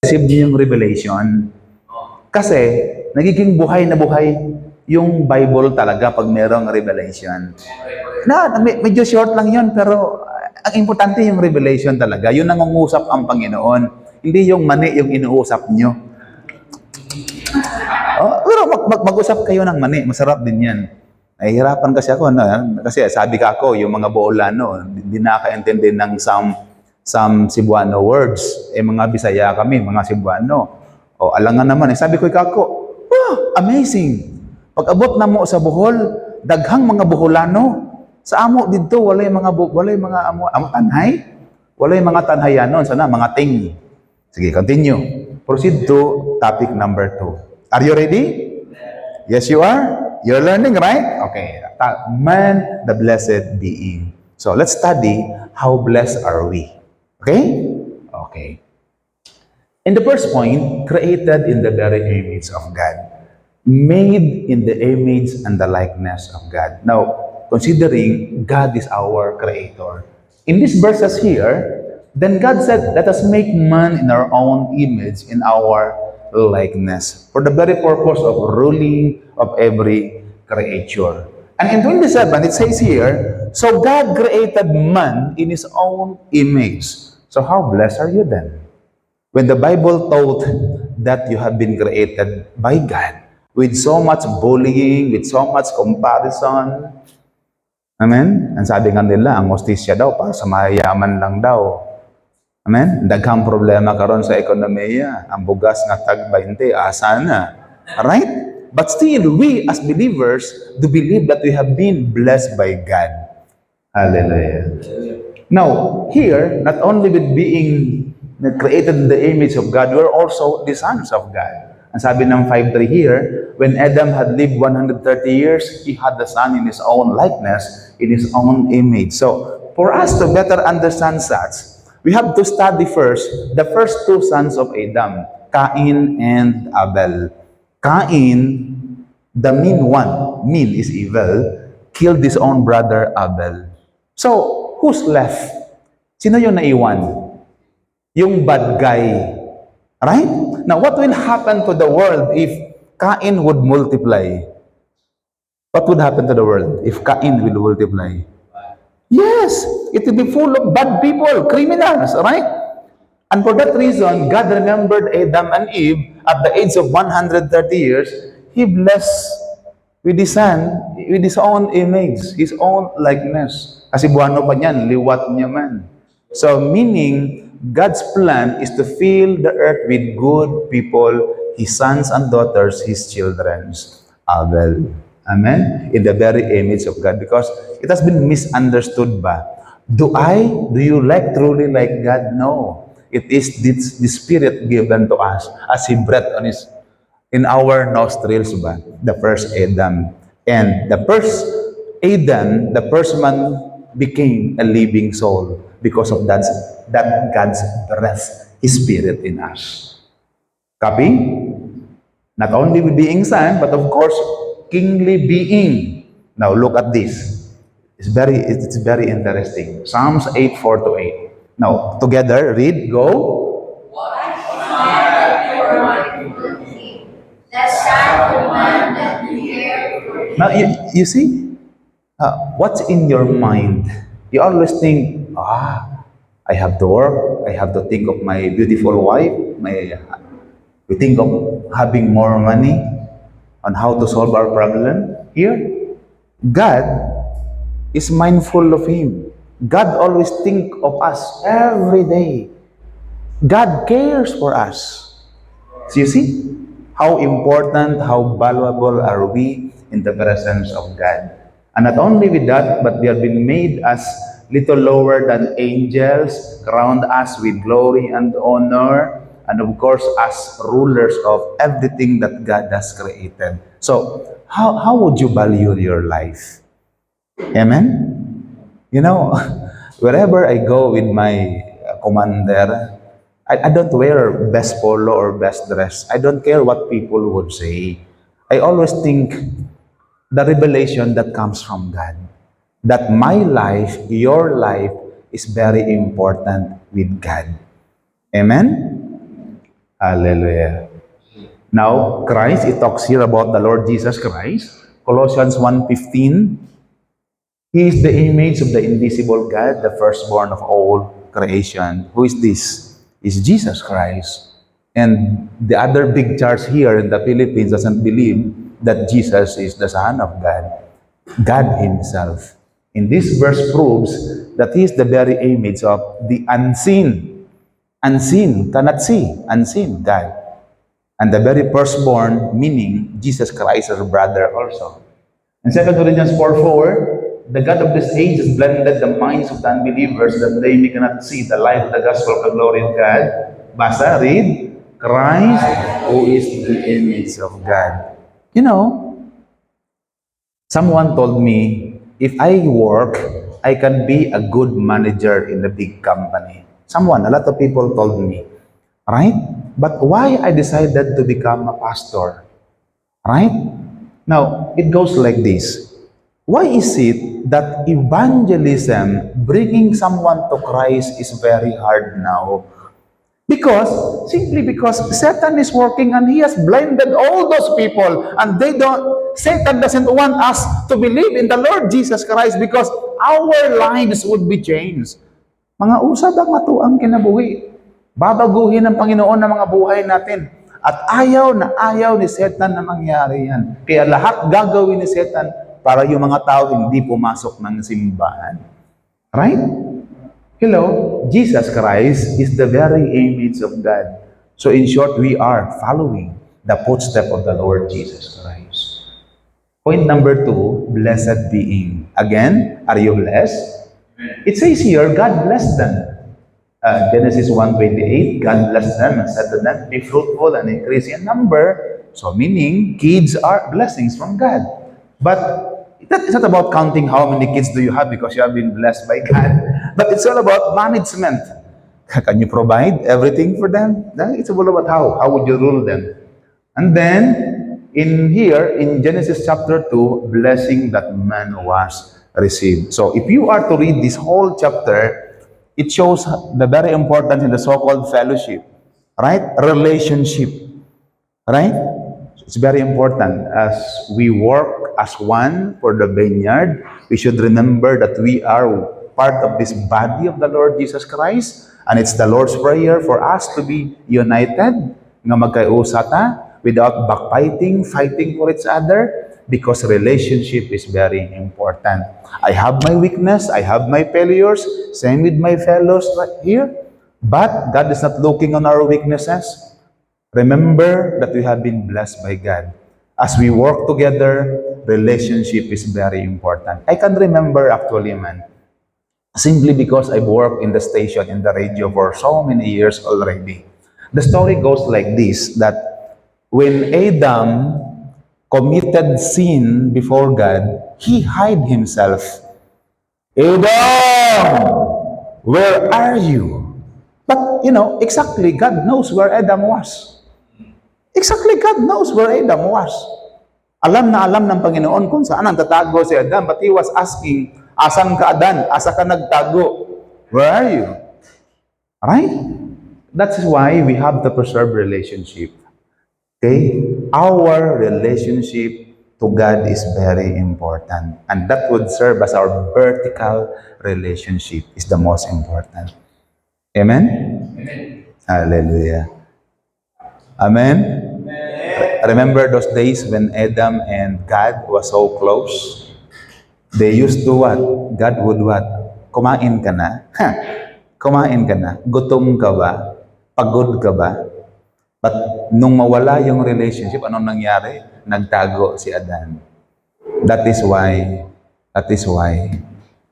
receive niyo yung revelation. Kasi, nagiging buhay na buhay yung Bible talaga pag merong revelation. Medyo short lang yun, pero ang importante yung revelation talaga. Yun ang nangungusap ang Panginoon. Hindi yung mani yung inuusap nyo. Pero mag-usap kayo ng mani. Masarap din yan. Nahihirapan kasi ako. Kasi sabi ka ako, yung mga Boolano, hindi nakakaintindi ng some Cebuano words. Mga Bisaya kami, mga Cebuano. Alangan naman. Sabi ko, amazing. Pag abot na mo sa Bohol, daghang mga Boholano. Sa amo dito, walay mga tanhay. Walay mga tanhayanon. Sana, mga ting. Sige, continue. Proceed to topic number 2. Are you ready? Yes, you are? You're learning, right? Okay. Man, the blessed being. So, let's study how blessed are we. Okay? Okay. In the first point, created in the very image of God. Made in the image and the likeness of God. Now, considering God is our creator. In these verses here, then God said, let us make man in our own image, in our likeness, for the very purpose of ruling of every creature. And in 27, it says here, so God created man in his own image. So how blessed are you then? When the Bible taught that you have been created by God, with so much bullying, with so much comparison. Amen? Ang sabi nga nila, ang hostisya daw, para sa mayayaman lang daw. Amen? Daghang problema karon sa ekonomiya. Ang bugas nga tag 20, asa na. Right? But still, we as believers do believe that we have been blessed by God. Hallelujah. Now, here, not only with being created in the image of God, we're also the sons of God. Ang sabi ng 5:3 here, when Adam had lived 130 years, he had the son in his own likeness, in his own image. So, for us to better understand such, we have to study first the first two sons of Adam, Cain and Abel. Cain, the mean one, mean is evil, killed his own brother Abel. So, who's left? Sino yung naiwan? Yung bad guy. Right? Now, what will happen to the world if Cain would multiply? What would happen to the world if Cain will multiply? Yes, it will be full of bad people, criminals, right? And for that reason, God remembered Adam and Eve at the age of 130 years. He blessed with his son, with his own image, his own likeness. Kasi buwano pa niyan, liwat niya man. So, meaning, God's plan is to fill the earth with good people, his sons and daughters, his children. Abel. Amen? In the very image of God. Because it has been misunderstood ba? Do you truly like God? No. It is the Spirit given to us as He breathed in our nostrils ba? The first Adam. And the first Adam, the first man became a living soul because of that God's breath, His Spirit in us. Copy? Not only with being son, but of course, kingly being. Now look at this. It's very interesting. Psalms 8:4-8. Now, together, read, go. Now, you see, what's in your mind? You always think, I have to work, I have to think of my beautiful wife, we think of having more money, on how to solve our problem. Here, God is mindful of Him. God always think of us every day. God cares for us. So you see, how important, how valuable are we in the presence of God. And not only with that, but we have been made as little lower than angels, crowned us with glory and honor, and of course, as rulers of everything that God has created. So, how would you value your life? Amen? You know, wherever I go with my commander, I don't wear best polo or best dress. I don't care what people would say. I always think the revelation that comes from God, that my life, your life, is very important with God. Amen? Hallelujah. Now, Christ, it talks here about the Lord Jesus Christ. Colossians 1:15. He is the image of the invisible God, the firstborn of all creation. Who is this? Is Jesus Christ. And the other big church here in the Philippines doesn't believe that Jesus is the Son of God, God Himself. And this verse proves that He is the very image of the unseen. Unseen, cannot see, unseen God. And the very firstborn, meaning Jesus Christ, our brother also. In 2 Corinthians 4:4, the God of this age has blended the minds of the unbelievers that they may cannot see the light of the gospel of the glory of God. Basa, read, Christ, who is the image of God. You know, someone told me, if I work, I can be a good manager in a big company. A lot of people told me, right? But why I decided to become a pastor, right? Now, it goes like this. Why is it that evangelism, bringing someone to Christ, is very hard now? Simply because Satan is working and he has blinded all those people and Satan doesn't want us to believe in the Lord Jesus Christ because our lives would be changed. Mga usab ang matuang kinabuhi. Babaguhin ng Panginoon ng mga buhay natin. At ayaw na ayaw ni Satan na mangyari yan. Kaya lahat gagawin ni Satan para yung mga tao hindi pumasok ng simbahan. Right? Hello, Jesus Christ is the very image of God. So in short, we are following the footstep of the Lord Jesus Christ. Point number 2, blessed being. Again, are you blessed? It says here, God blessed them. Genesis 1:28, God blessed them and said to them, be fruitful and increase in number. So meaning, kids are blessings from God. But it's not about counting how many kids do you have because you have been blessed by God. But it's all about management. Can you provide everything for them? It's all about how would you rule them? And then, in Genesis chapter 2, blessing that man was received. So if you are to read this whole chapter, it shows the very importance in the so-called fellowship, right? Relationship, right? It's very important as we work as one for the vineyard. We should remember that we are part of this body of the Lord Jesus Christ, and it's the Lord's prayer for us to be united, nga magkaiusata, without backbiting, fighting for each other, because relationship is very important. I have my weakness, I have my failures, same with my fellows right here, but God is not looking on our weaknesses. Remember that we have been blessed by God. As we work together, relationship is very important. I can remember actually, simply because I've worked in the station, in the radio for so many years already. The story goes like this, that when Adam committed sin before God, he hid himself. Adam, where are you? But, exactly, God knows where Adam was. Exactly, God knows where Adam was. Alam na alam ng Panginoon kung saan ang tatago si Adam, but He was asking, asan ka, Adan? Asa ka nagtago? Where are you? Right? That's why we have to preserve relationship. Okay? Our relationship to God is very important. And that would serve as our vertical relationship is the most important. Amen? Amen. Hallelujah. Amen? Remember those days when Adam and God was so close? They used to what? God would what? Kumain ka na? Kumain ka na? Gutom ka ba? Pagod ka ba? But nung mawala yung relationship, anong nangyari? Nagtago si Adan. That is why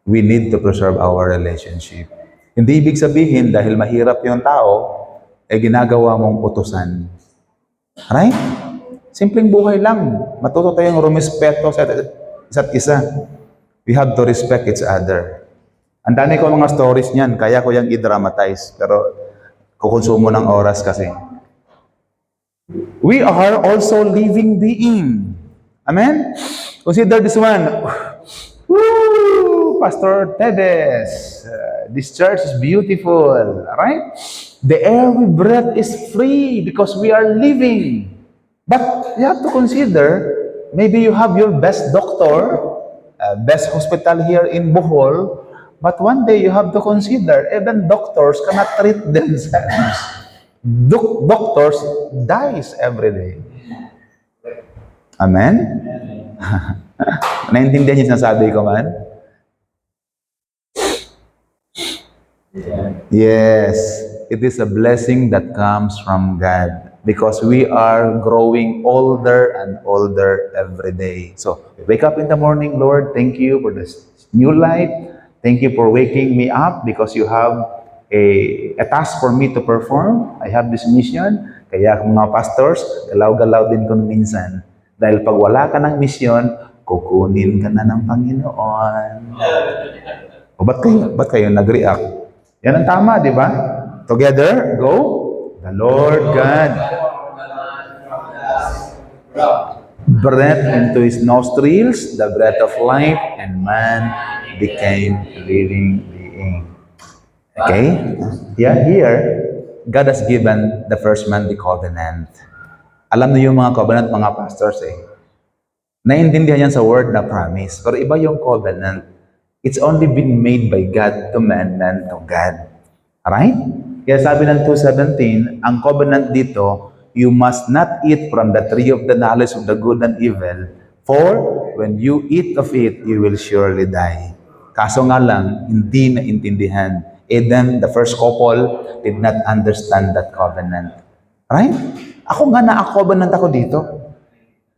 we need to preserve our relationship. Hindi ibig sabihin dahil mahirap yung tao, ginagawa mong utusan. Right? Simpleng buhay lang. Matuto tayong rumispeto sa isa't isa. We have to respect each other. Ang dami ko mga stories niyan, kaya ko yung i-dramatize. Pero kukonsumo ng oras kasi. We are also living being. Amen? Consider this one. Woo! Pastor Tedes. This church is beautiful. Right? The air we breathe is free because we are living. But you have to consider, maybe you have your best doctor, best hospital here in Bohol, but one day you have to consider, even doctors cannot treat themselves. Doctors dies every day. Amen? Naintindihan niyo sinasabi ko, man? Yes, it is a blessing that comes from God because we are growing older and older every day. So, wake up in the morning, Lord. Thank you for this new life. Thank you for waking me up because you have a task for me to perform. I have this mission. Kaya mga pastors, galaw-galaw din ko minsan. Dahil pag wala ka ng mission, kukunin ka na ng Panginoon. O ba't kayo nag-react? Yan ang tama, di ba? Together, go. The Lord God breathed into his nostrils the breath of life, and man became a living being. Okay? Yeah, here, God has given the first man the covenant. Alam niyo yung mga covenant, mga pastors naiintindihan yan sa word na promise. Pero iba yung covenant. It's only been made by God to man and to God. Alright? Kaya sabi ng 2:17, ang covenant dito, you must not eat from the tree of the knowledge of the good and evil, for when you eat of it, you will surely die. Kaso nga lang, hindi naintindihan. Eden, the first couple, did not understand that covenant. Right? Ako nga na-covenant ako dito.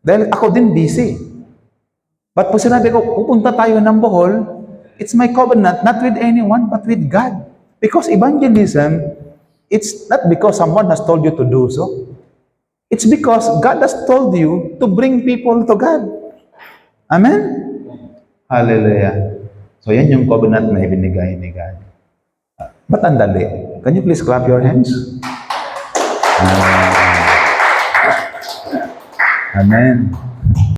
Dahil ako din busy. But pag sinabi ko, pupunta tayo ng Bohol, it's my covenant, not with anyone, but with God. Because evangelism, it's not because someone has told you to do so. It's because God has told you to bring people to God. Amen? Hallelujah. So yan yung covenant na ibinigay ni God. Ba't ang dali? Can you please clap your hands? Amen.